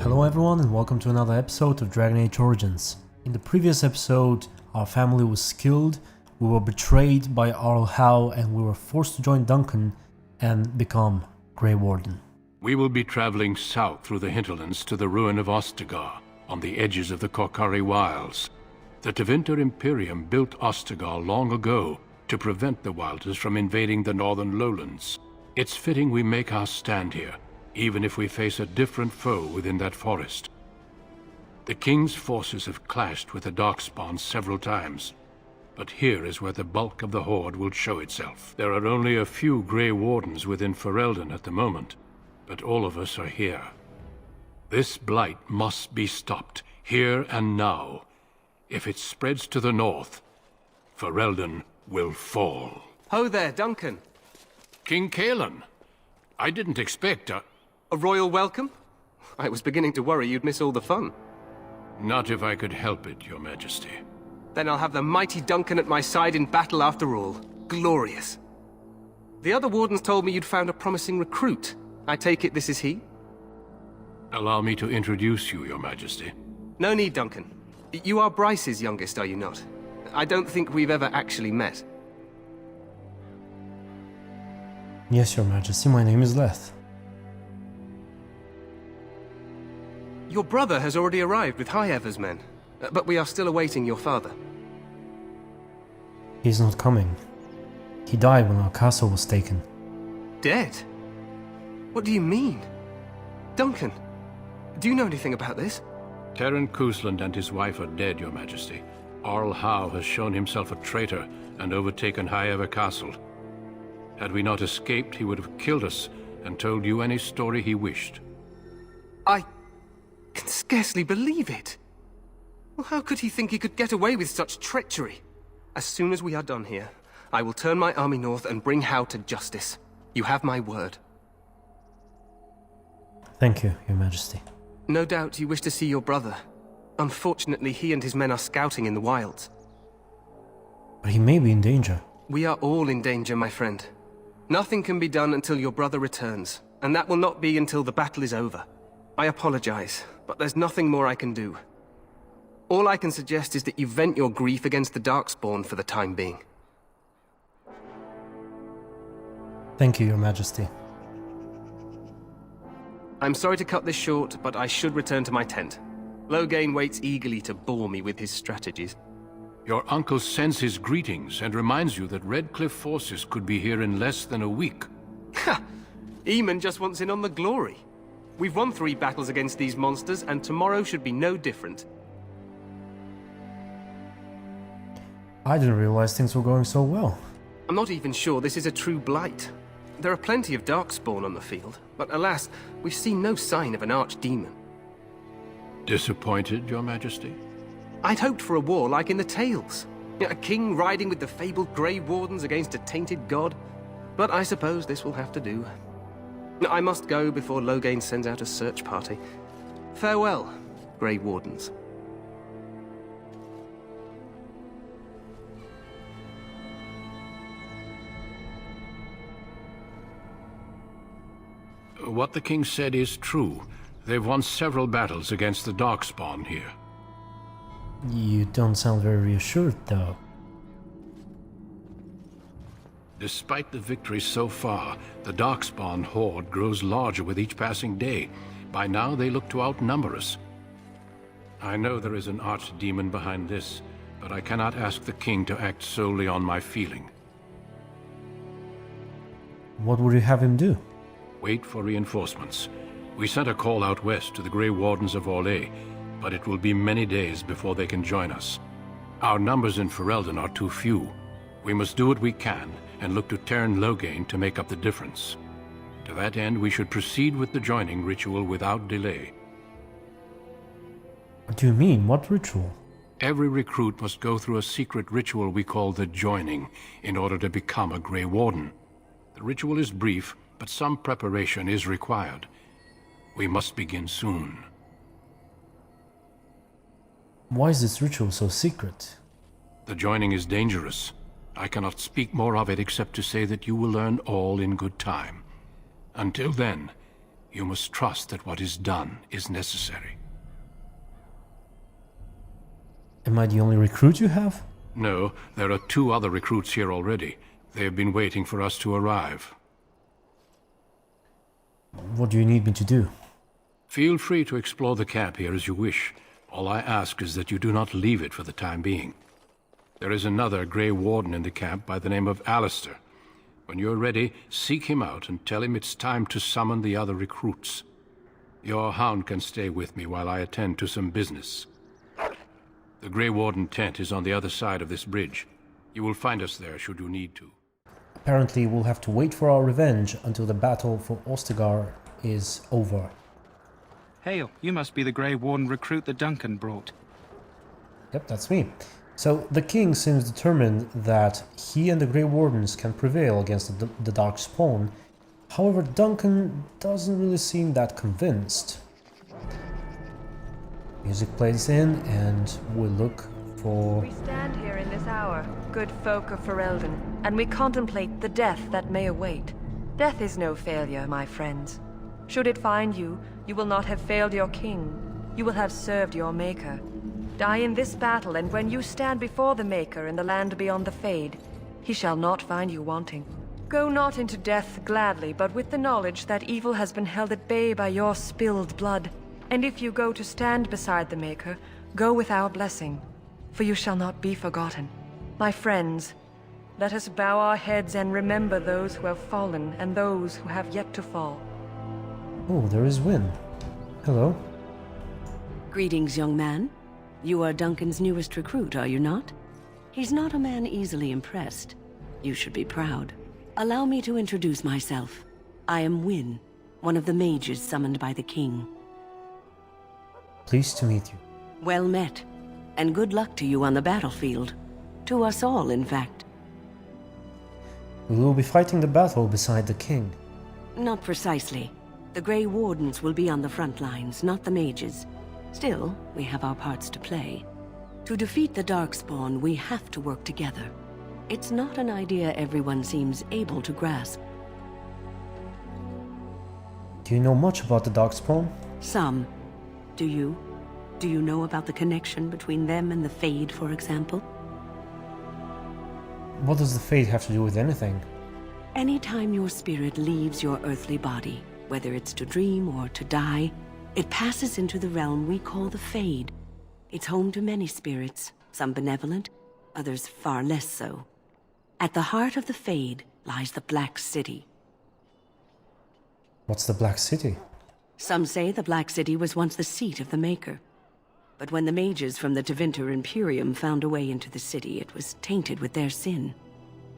Hello everyone and welcome to another episode of Dragon Age Origins. In the previous episode, our family was killed, we were betrayed by Arl Howe and we were forced to join Duncan and become Grey Warden. We will be traveling south through the hinterlands to the ruin of Ostagar, on the edges of the Korcari Wilds. The Tevinter Imperium built Ostagar long ago to prevent the Wilders from invading the northern lowlands. It's fitting we make our stand here, even if we face a different foe within that forest. The King's forces have clashed with the Darkspawn several times, but here is where the bulk of the Horde will show itself. There are only a few Grey Wardens within Ferelden at the moment, but all of us are here. This blight must be stopped, here and now. If it spreads to the north, Ferelden will fall. Ho there, Duncan. King Calen, I didn't expect A royal welcome? I was beginning to worry you'd miss all the fun. Not if I could help it, Your Majesty. Then I'll have the mighty Duncan at my side in battle after all. Glorious. The other wardens told me you'd found a promising recruit. I take it this is he? Allow me to introduce you, Your Majesty. No need, Duncan. You are Bryce's youngest, are you not? I don't think we've ever actually met. Yes, Your Majesty, my name is Leth. Your brother has already arrived with High Ever's men, but we are still awaiting your father. He's not coming. He died when our castle was taken. Dead? What do you mean? Duncan, do you know anything about this? Terran Cousland and his wife are dead, Your Majesty. Arl Howe has shown himself a traitor and overtaken High Ever Castle. Had we not escaped, he would have killed us and told you any story he wished. I can scarcely believe it. Well, how could he think he could get away with such treachery? As soon as we are done here, I will turn my army north and bring Howe to justice. You have my word. Thank you, Your Majesty. No doubt you wish to see your brother. Unfortunately, he and his men are scouting in the wilds. But he may be in danger. We are all in danger, my friend. Nothing can be done until your brother returns, and that will not be until the battle is over. I apologize, but there's nothing more I can do. All I can suggest is that you vent your grief against the Darkspawn for the time being. Thank you, Your Majesty. I'm sorry to cut this short, but I should return to my tent. Loghain waits eagerly to bore me with his strategies. Your uncle sends his greetings and reminds you that Redcliffe forces could be here in less than a week. Ha! Eamon just wants in on the glory. We've won 3 battles against these monsters, and tomorrow should be no different. I didn't realize things were going so well. I'm not even sure this is a true blight. There are plenty of Darkspawn on the field, but alas, we've seen no sign of an archdemon. Disappointed, Your Majesty? I'd hoped for a war like in the tales. A king riding with the fabled Grey Wardens against a tainted god. But I suppose this will have to do. I must go before Loghain sends out a search party. Farewell, Grey Wardens. What the king said is true. They've won several battles against the Darkspawn here. You don't sound very reassured, though. Despite the victories so far, the Darkspawn horde grows larger with each passing day. By now, they look to outnumber us. I know there is an archdemon behind this, but I cannot ask the king to act solely on my feeling. What would you have him do? Wait for reinforcements. We sent a call out west to the Grey Wardens of Orlais, but it will be many days before they can join us. Our numbers in Ferelden are too few. We must do what we can and look to Terran Loghain to make up the difference. To that end, we should proceed with the joining ritual without delay. What do you mean? What ritual? Every recruit must go through a secret ritual we call the joining in order to become a Grey Warden. The ritual is brief, but some preparation is required. We must begin soon. Why is this ritual so secret? The joining is dangerous. I cannot speak more of it except to say that you will learn all in good time. Until then, You must trust that what is done is necessary. Am I the only recruit you have? No, there are 2 other recruits here already. They have been waiting for us to arrive. What do you need me to do? Feel free to explore the camp here as you wish. All I ask is that you do not leave it for the time being. There is another Grey Warden in the camp by the name of Alistair. When you're ready, seek him out and tell him it's time to summon the other recruits. Your hound can stay with me while I attend to some business. The Grey Warden tent is on the other side of this bridge. You will find us there should you need to. Apparently we'll have to wait for our revenge until the battle for Ostagar is over. Hail, you must be the Grey Warden recruit that Duncan brought. Yep, that's me. So the king seems determined that he and the Grey Wardens can prevail against the Dark Spawn. However, Duncan doesn't really seem that convinced. Music plays in and we look for... We stand here in this hour, good folk of Ferelden, and we contemplate the death that may await. Death is no failure, my friends. Should it find you, you will not have failed your king. You will have served your maker. Die in this battle, and when you stand before the Maker in the land beyond the Fade, he shall not find you wanting. Go not into death gladly, but with the knowledge that evil has been held at bay by your spilled blood. And if you go to stand beside the Maker, go with our blessing, for you shall not be forgotten. My friends, let us bow our heads and remember those who have fallen and those who have yet to fall. Oh, there is Wynne. Hello. Greetings, young man. You are Duncan's newest recruit, are you not? He's not a man easily impressed. You should be proud. Allow me to introduce myself. I am Wynne, one of the mages summoned by the king. Pleased to meet you. Well met, and good luck to you on the battlefield. To us all, in fact. We will be fighting the battle beside the king. Not precisely. The Grey Wardens will be on the front lines, not the mages. Still, we have our parts to play. To defeat the Darkspawn, we have to work together. It's not an idea everyone seems able to grasp. Do you know much about the Darkspawn? Some. Do you? Do you know about the connection between them and the Fade, for example? What does the Fate have to do with anything? Anytime your spirit leaves your earthly body, whether it's to dream or to die, it passes into the realm we call the Fade. It's home to many spirits, some benevolent, others far less so. At the heart of the Fade lies the Black City. What's the Black City? Some say the Black City was once the seat of the Maker. But when the mages from the Tevinter Imperium found a way into the city, it was tainted with their sin.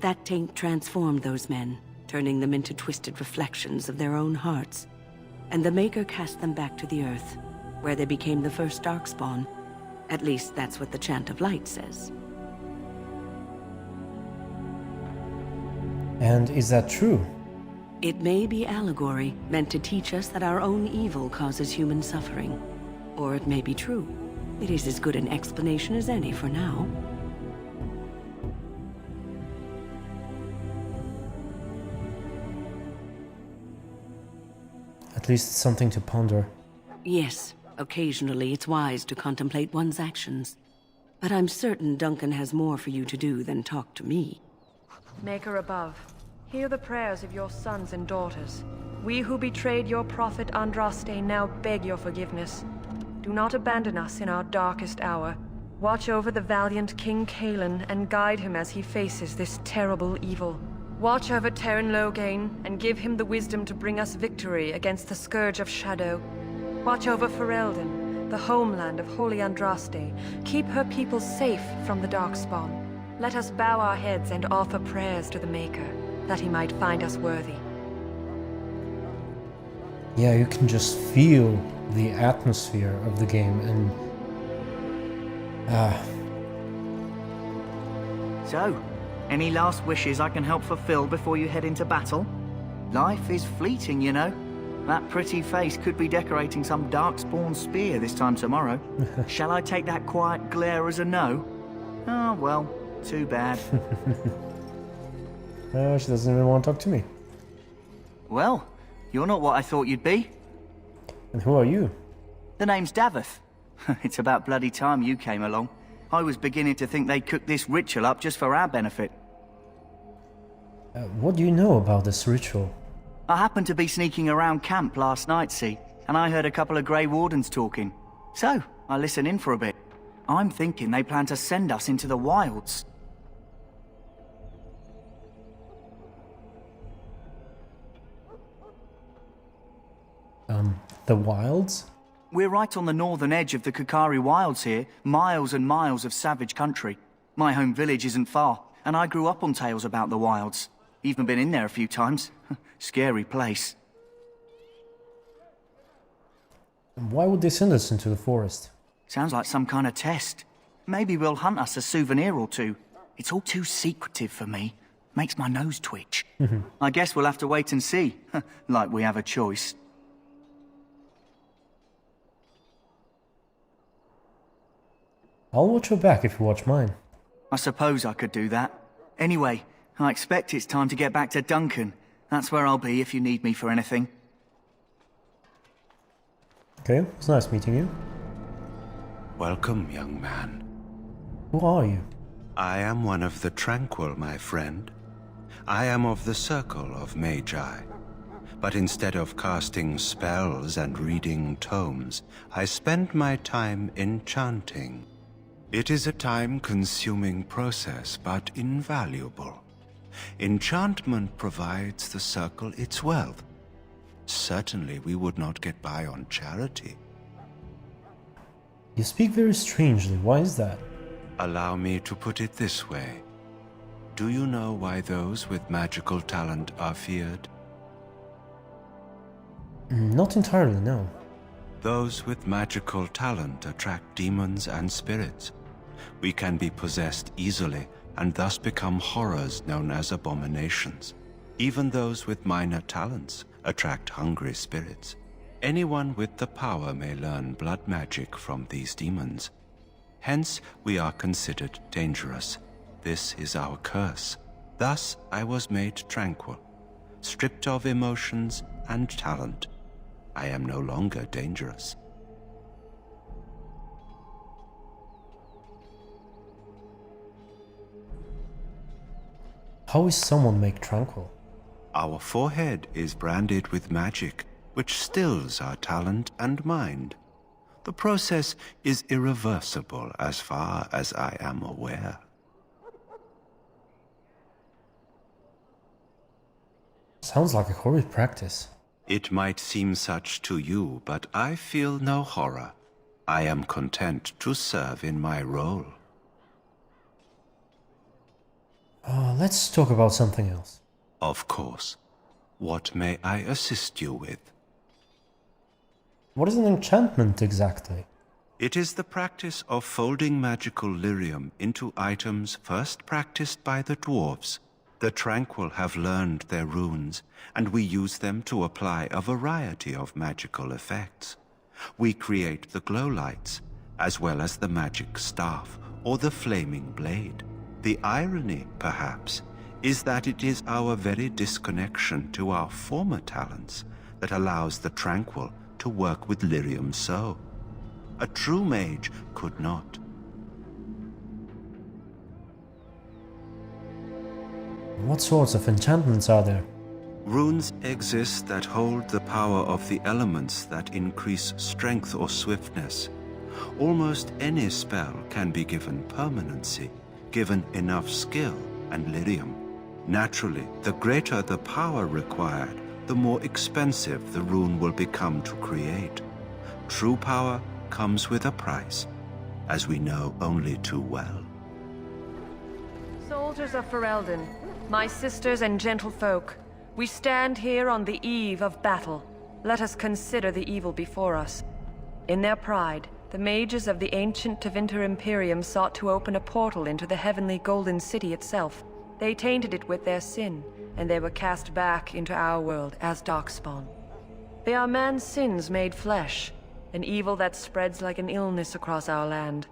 That taint transformed those men, turning them into twisted reflections of their own hearts. And the Maker cast them back to the Earth, where they became the first Darkspawn. At least that's what the Chant of Light says. And is that true? It may be allegory, meant to teach us that our own evil causes human suffering. Or it may be true. It is as good an explanation as any for now. At least it's something to ponder. Yes, occasionally it's wise to contemplate one's actions. But I'm certain Duncan has more for you to do than talk to me. Maker above, hear the prayers of your sons and daughters. We who betrayed your prophet Andraste now beg your forgiveness. Do not abandon us in our darkest hour. Watch over the valiant King Calen and guide him as he faces this terrible evil. Watch over Terran Loghain and give him the wisdom to bring us victory against the Scourge of Shadow. Watch over Ferelden, the homeland of Holy Andraste. Keep her people safe from the Darkspawn. Let us bow our heads and offer prayers to the Maker, that he might find us worthy. Yeah, you can just feel the atmosphere of the game and... So, any last wishes I can help fulfill before you head into battle? Life is fleeting, you know. That pretty face could be decorating some Darkspawn spear this time tomorrow. Shall I take that quiet glare as a no? Oh, well, too bad. She doesn't even want to talk to me. Well, you're not what I thought you'd be. And who are you? The name's Daveth. It's about bloody time you came along. I was beginning to think they cooked this ritual up just for our benefit. What do you know about this ritual? I happened to be sneaking around camp last night, see, and I heard a couple of Grey Wardens talking. So, I listened in for a bit. I'm thinking they plan to send us into the wilds. The wilds? We're right on the northern edge of the Kokari Wilds here, miles and miles of savage country. My home village isn't far, and I grew up on tales about the wilds. Even been in there a few times. Scary place. Why would they send us into the forest? Sounds like some kind of test. Maybe we'll hunt us a souvenir or two. It's all too secretive for me. Makes my nose twitch. I guess we'll have to wait and see. Like we have a choice. I'll watch your back if you watch mine. I suppose I could do that. Anyway, I expect it's time to get back to Duncan. That's where I'll be if you need me for anything. Okay, it was nice meeting you. Welcome, young man. Who are you? I am one of the Tranquil, my friend. I am of the Circle of Magi. But instead of casting spells and reading tomes, I spend my time enchanting. It is a time-consuming process, but invaluable. Enchantment provides the Circle its wealth. Certainly we would not get by on charity. You speak very strangely. Why is that? Allow me to put it this way. Do you know why those with magical talent are feared? Not entirely, no. Those with magical talent attract demons and spirits. We can be possessed easily and thus become horrors known as abominations. Even those with minor talents attract hungry spirits. Anyone with the power may learn blood magic from these demons. Hence, we are considered dangerous. This is our curse. Thus, I was made tranquil, stripped of emotions and talent. I am no longer dangerous. How is someone made tranquil? Our forehead is branded with magic, which stills our talent and mind. The process is irreversible as far as I am aware. Sounds like a horrid practice. It might seem such to you, but I feel no horror. I am content to serve in my role. Let's talk about something else. Of course. What may I assist you with? What is an enchantment exactly? It is the practice of folding magical lyrium into items first practiced by the dwarves. The Tranquil have learned their runes, and we use them to apply a variety of magical effects. We create the glow lights, as well as the magic staff or the flaming blade. The irony, perhaps, is that it is our very disconnection to our former talents that allows the Tranquil to work with lyrium so. A true mage could not. What sorts of enchantments are there? Runes exist that hold the power of the elements that increase strength or swiftness. Almost any spell can be given permanency, given enough skill and lyrium. Naturally, the greater the power required, the more expensive the rune will become to create. True power comes with a price, as we know only too well. Soldiers of Ferelden, my sisters and gentlefolk, we stand here on the eve of battle. Let us consider the evil before us. In their pride, the mages of the ancient Tevinter Imperium sought to open a portal into the heavenly Golden City itself. They tainted it with their sin, and they were cast back into our world as darkspawn. They are man's sins made flesh, an evil that spreads like an illness across our land.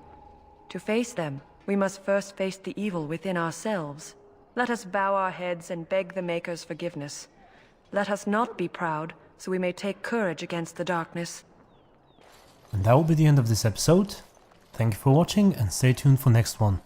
To face them, we must first face the evil within ourselves. Let us bow our heads and beg the Maker's forgiveness. Let us not be proud, so we may take courage against the darkness. And that will be the end of this episode. Thank you for watching and stay tuned for next one.